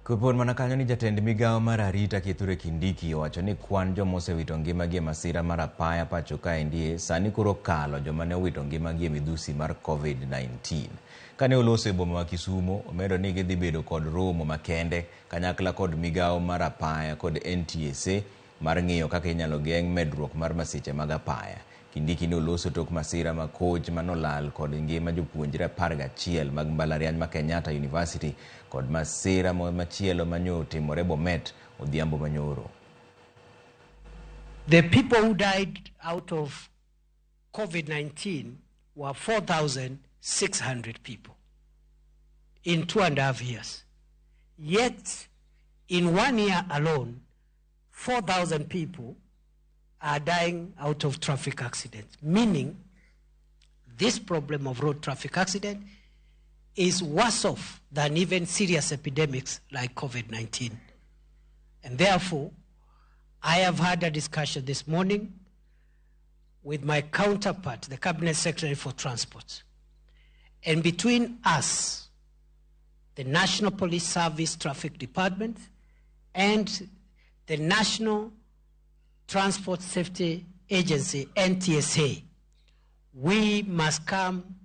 Kupon manakanyo ni jatend migao mar arita Kithure Kindiki owacho ni kwan joma osewito ngimagi e masira mar apaya pachoka endie sani koro kalo joma ne owito ngimagi e midhusi mar COVID-19. Kane oloso e boma ma Kisumo, omedo ni gidhi bedo kod romo makende kanyakla kod migao mar apaya kod NTSA mar ng'iyo kaka inyalo geng' medruok mar masiche mag apaya. Kindiki ne oloso tok masira ma coach manolal kod ngima jopuonjre 11 mag mbalariany ma Kenyatta University kod masira machielo manyo timore Bomet odhiambo manyoro. The people who died out of COVID-19 were 4,600 people in 2.5 years. Yet, in 1 year alone, 4,000 people are dying out of traffic accidents, meaning this problem of road traffic accident is worse off than even serious epidemics like COVID-19. And therefore, I have had a discussion this morning with my counterpart, the Cabinet Secretary for Transport. And between us, the National Police Service Traffic Department, and the National Transport Safety Agency, NTSA, we must come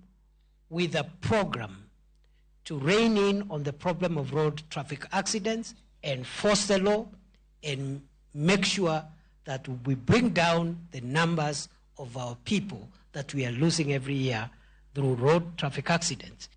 with a program to rein in on the problem of road traffic accidents, enforce the law, and make sure that we bring down the numbers of our people that we are losing every year through road traffic accidents.